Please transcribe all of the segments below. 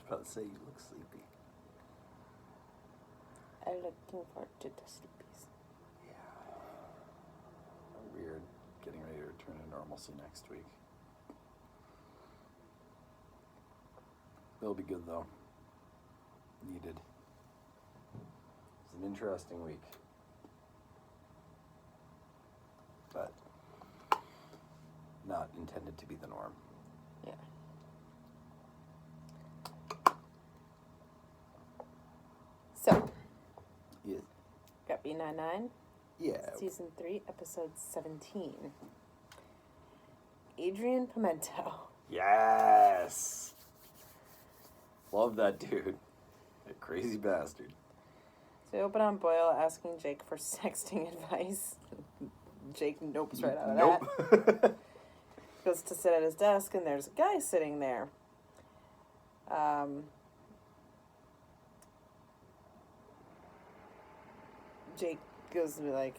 about to say you look sleepy. I'm looking forward to the sleepies. Yeah. Weird. Getting ready to return to normalcy next week. It'll be good though. Needed. It's an interesting week. But not intended to be the norm. Yeah. So, Yeah. got B99? Yeah. Season 3, Episode 17. Adrian Pimento. Yes! Love that dude. A crazy bastard. So we open on Boyle asking Jake for sexting advice. Jake nopes right out of that. Goes to sit at his desk, and there's a guy sitting there. Jake goes to be like,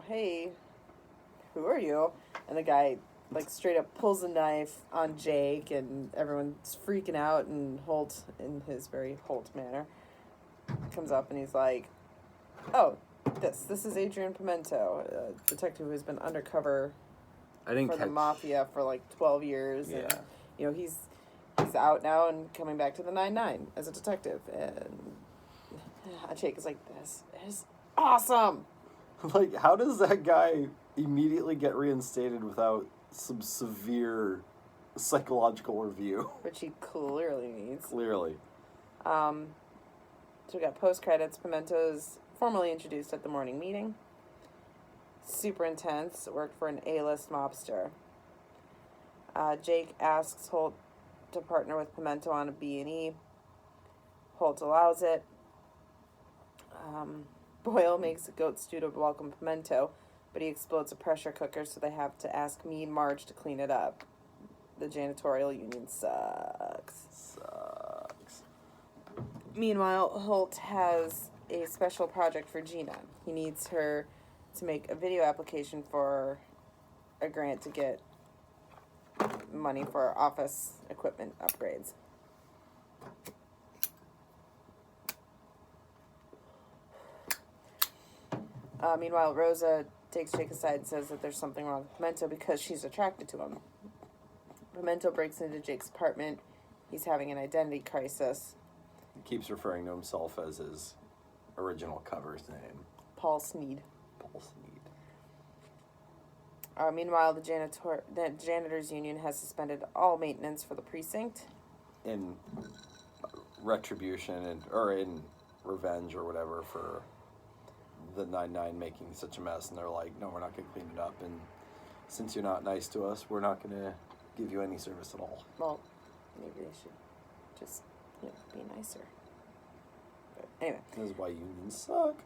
hey, who are you? And the guy, straight up pulls a knife on Jake, and everyone's freaking out, and Holt, in his very Holt manner, comes up, and he's like, oh, this is Adrian Pimento, a detective who's been undercover for the mafia for 12 years. Yeah. And, he's out now and coming back to the 9-9 as a detective. And Jake is like, this is awesome. How does that guy immediately get reinstated without some severe psychological review? Which he clearly needs. Clearly. So we got post-credits. Pimento's formally introduced at the morning meeting. Super intense. Worked for an A-list mobster. Jake asks Holt to partner with Pimento on a B&E. Holt allows it. Boyle makes a goat stew to welcome Pimento, but he explodes a pressure cooker, so they have to ask Mean Marge to clean it up. The janitorial union sucks. Meanwhile, Holt has a special project for Gina. He needs her to make a video application for a grant to get money for office equipment upgrades. Meanwhile, Rosa takes Jake aside and says that there's something wrong with Pimento because she's attracted to him. Pimento breaks into Jake's apartment. He's having an identity crisis. He keeps referring to himself as his original cover's name. Paul Sneed. Paul Sneed. Meanwhile, the janitors union has suspended all maintenance for the precinct. In retribution or in revenge or whatever for the 9-9 making such a mess, and they're like, no, we're not going to clean it up, and since you're not nice to us, we're not going to give you any service at all. Well, maybe they should just, be nicer. But anyway. This is why unions suck.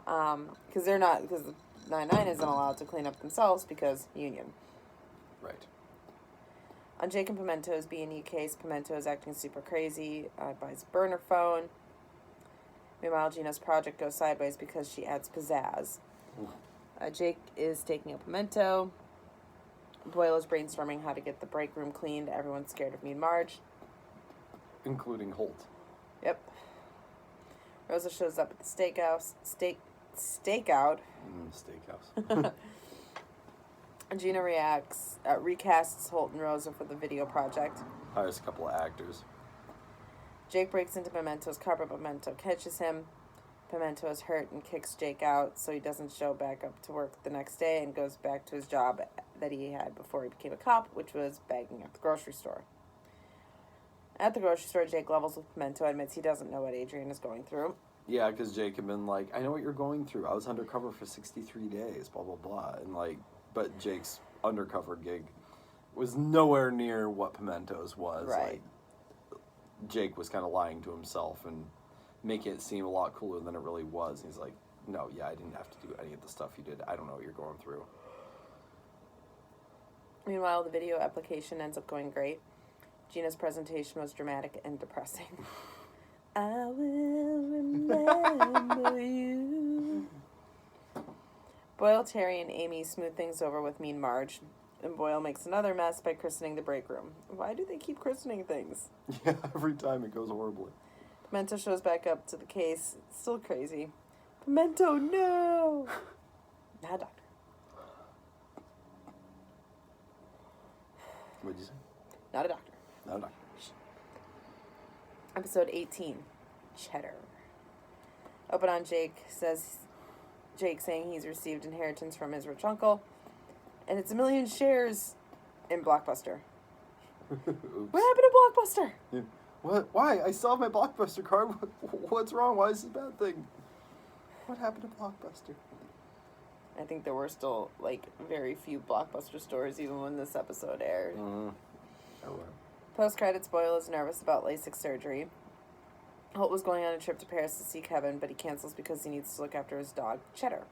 Because the 9-9 isn't allowed to clean up themselves because union. Right. On Jake and Pimento's B&E case, Pimento is acting super crazy, buys a burner phone. Meanwhile, Gina's project goes sideways because she adds pizzazz. Jake is taking up Pimento. Boyle is brainstorming how to get the break room cleaned. Everyone's scared of Mean Marge. Including Holt. Yep. Rosa shows up at the steakhouse. Stakeout. Steakhouse. Gina recasts Holt and Rosa for the video project. Hires a couple of actors. Jake breaks into Pimento's car, but Pimento catches him. Pimento is hurt and kicks Jake out, so he doesn't show back up to work the next day and goes back to his job that he had before he became a cop, which was bagging at the grocery store. At the grocery store, Jake levels with Pimento, admits he doesn't know what Adrian is going through. Yeah, because Jake had been like, I know what you're going through. I was undercover for 63 days, blah, blah, blah. And but Jake's undercover gig was nowhere near what Pimento's was. Right. Jake was kind of lying to himself and making it seem a lot cooler than it really was. And he's like, no, yeah, I didn't have to do any of the stuff you did. I don't know what you're going through. Meanwhile, the video application ends up going great. Gina's presentation was dramatic and depressing. I will remember you. Boyle, Terry, and Amy smooth things over with Mean Marge. And Boyle makes another mess by christening the break room. Why do they keep christening things? Yeah, every time it goes horribly. Pimento shows back up to the case. It's still crazy. Pimento, no! Not a doctor. What'd you say? Not a doctor. No, no. Episode 18. Cheddar. Open on Jake saying he's received inheritance from his rich uncle. And it's 1 million shares in Blockbuster. What happened to Blockbuster? Yeah. What? Why? I still have my Blockbuster card. What's wrong? Why is this a bad thing? What happened to Blockbuster? I think there were still, very few Blockbuster stores even when this episode aired. Oh, well. Post-credits, Boyle is nervous about LASIK surgery. Holt was going on a trip to Paris to see Kevin, but he cancels because he needs to look after his dog, Cheddar.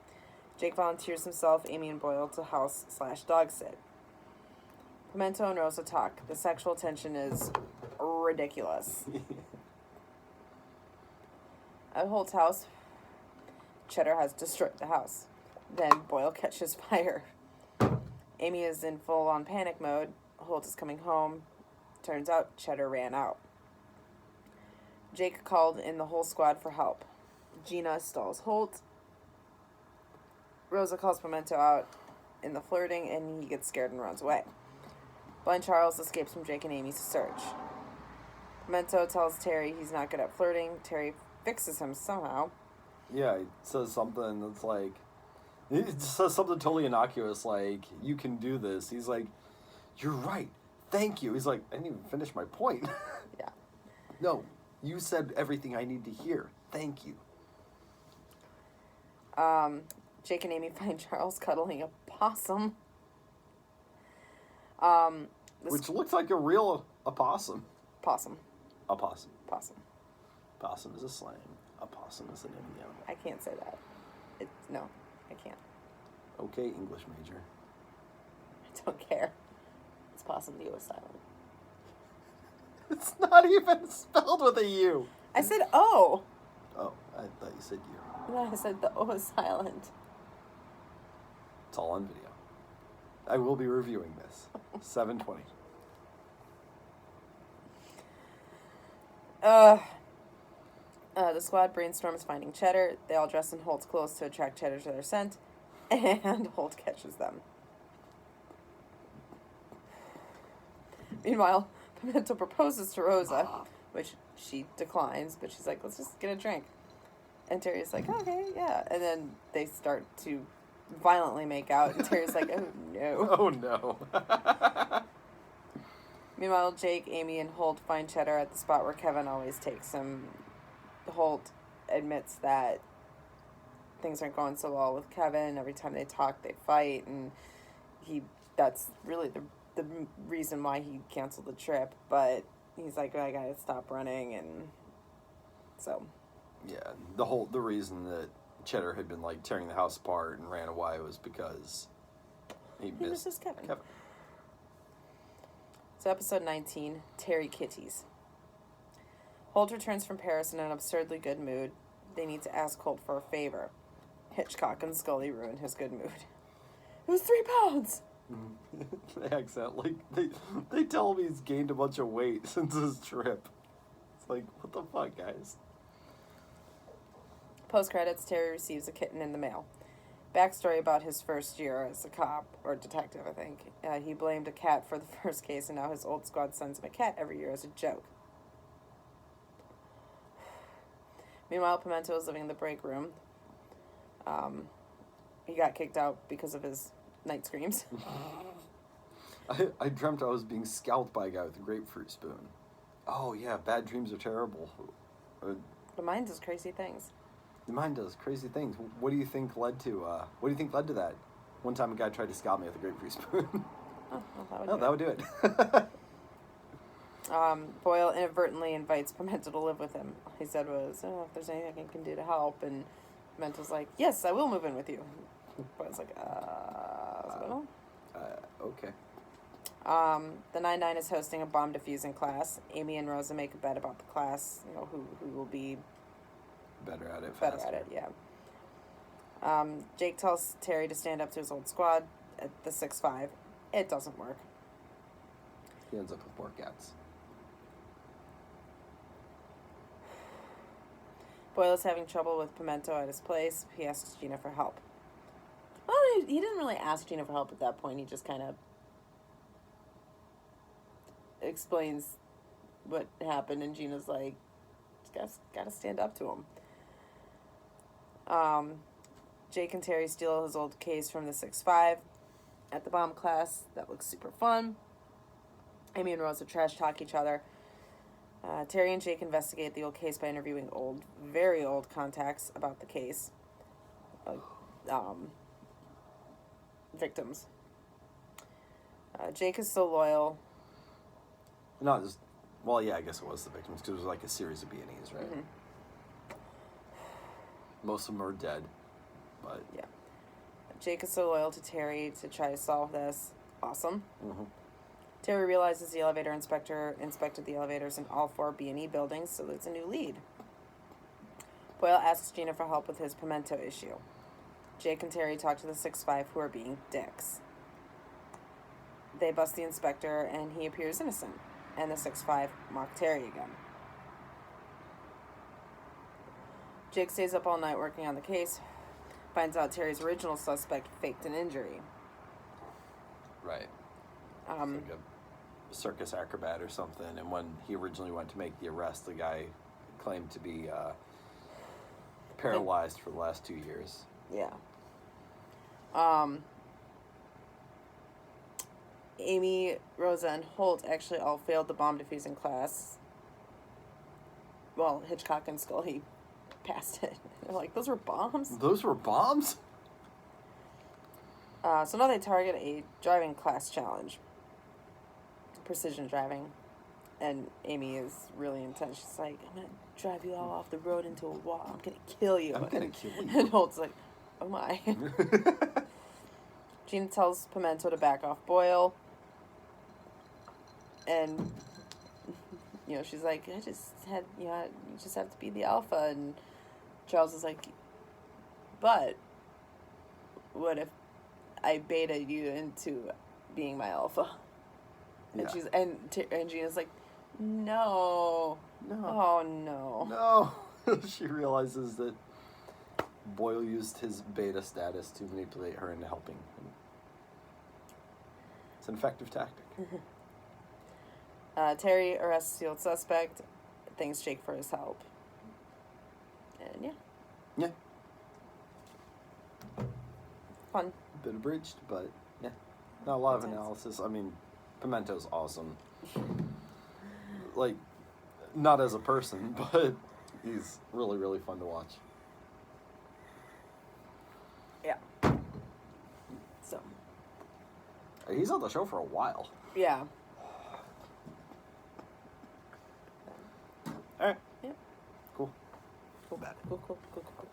Jake volunteers himself, Amy and Boyle to house/dog sit. Pimento and Rosa talk. The sexual tension is ridiculous. At Holt's house, Cheddar has destroyed the house. Then Boyle catches fire. Amy is in full-on panic mode. Holt is coming home. Turns out Cheddar ran out. Jake called in the whole squad for help. Gina stalls Holt. Rosa calls Pimento out in the flirting, and he gets scared and runs away. Blind Charles escapes from Jake and Amy's search. Pimento tells Terry he's not good at flirting. Terry fixes him somehow. Yeah, he says something that's like... He says something totally innocuous, like, you can do this. He's like, you're right. Thank you. He's like, I didn't even finish my point. Yeah. No, you said everything I need to hear. Thank you. Jake and Amy find Charles cuddling a possum. Which looks like a real opossum. Possum. Opossum. Possum. Possum is a slang. Opossum is the name of the animal. I can't say that. No, I can't. Okay, English major. I don't care. It's possum, the O is silent. It's not even spelled with a U. I said O. Oh, I thought you said U. No, I said the O is silent. It's all on video. I will be reviewing this. 7:20. The squad brainstorms finding Cheddar. They all dress in Holt's clothes to attract Cheddar to their scent, and Holt catches them. Meanwhile, Pimento proposes to Rosa, which she declines, but she's like, let's just get a drink. And Terry's like, okay, yeah. And then they start to violently make out, and Terry's like, oh no. Oh no. Meanwhile, Jake, Amy, and Holt find Cheddar at the spot where Kevin always takes him. Holt admits that things aren't going so well with Kevin. Every time they talk, they fight, and that's really the reason why he canceled the trip. But he's like, I gotta stop running, and so. Yeah, the reason that Cheddar had been tearing the house apart and ran away was because he misses Kevin. Kevin. So episode 19, Terry Kitties. Holt returns from Paris in an absurdly good mood. They need to ask Holt for a favor. Hitchcock and Scully ruin his good mood. It was 3 pounds! They accidentally, they tell him he's gained a bunch of weight since his trip. It's like, what the fuck, guys? Post-credits, Terry receives a kitten in the mail. Backstory about his first year as a cop, or detective, I think. He blamed a cat for the first case, and now his old squad sends him a cat every year as a joke. Meanwhile, Pimento is living in the break room. He got kicked out because of his night screams. I dreamt I was being scalped by a guy with a grapefruit spoon. Oh yeah, bad dreams are terrible. The mind does crazy things. The mind does crazy things. What do you think led to that? One time a guy tried to scalp me with a grapefruit spoon. That would do it. Boyle inadvertently invites Pimento to live with him. He said was, if there's anything I can do to help, and Pimento's like, yes, I will move in with you. Boyle's like, okay. The 9-9 is hosting a bomb defusing class. Amy and Rosa make a bet about the class, who will be better at it. Better at it, yeah. Jake tells Terry to stand up to his old squad at the 6-5. It doesn't work. He ends up with more cats. Boyle's having trouble with Pimento at his place. He asks Gina for help. Well, he didn't really ask Gina for help at that point. He just kind of explains what happened, and Gina's like, gotta stand up to him. Jake and Terry steal his old case from the 6-5 at the bomb class. That looks super fun. Amy and Rosa trash talk each other. Terry and Jake investigate the old case by interviewing very old contacts about the case. Victims. Jake is so loyal. Not just, well, yeah, I guess it was the victims, because it was like a series of B&Es, right? Mm-hmm. Most of them are dead, but... Yeah. Jake is so loyal to Terry to try to solve this. Awesome. Mm-hmm. Terry realizes the elevator inspector inspected the elevators in all 4 B&E buildings, so there's a new lead. Boyle asks Gina for help with his Pimento issue. Jake and Terry talk to the 6-5, who are being dicks. They bust the inspector, and he appears innocent. And the 6-5 mock Terry again. Jake stays up all night working on the case, finds out Terry's original suspect faked an injury. Right. It's like a circus acrobat or something, and when he originally went to make the arrest, the guy claimed to be paralyzed for the last 2 years. Yeah. Amy, Rosa, and Holt actually all failed the bomb defusing class. Well, Hitchcock and Scully passed it. They're like, those were bombs? Those were bombs? So now they target a driving class challenge. Precision driving. And Amy is really intense. She's like, I'm going to drive you all off the road into a wall. I'm going to kill you. I'm going to kill you. And Holt's like, oh my. Gina tells Pimento to back off Boyle. And, you know, she's like, you just have to be the alpha. And Charles is like, but what if I beta you into being my alpha? And Yeah. and Gina's like, no. Oh, no. No. She realizes that Boyle used his beta status to manipulate her into helping him. It's an effective tactic. Terry arrests the old suspect, thanks Jake for his help. And Yeah. Fun. A bit abridged, but yeah. Not a lot of Intense. analysis. I mean, Pimento's awesome. Like, not as a person, but he's really, really fun to watch. Yeah. So. He's on the show for a while. Yeah. Alright. Yep. Cool. Cool.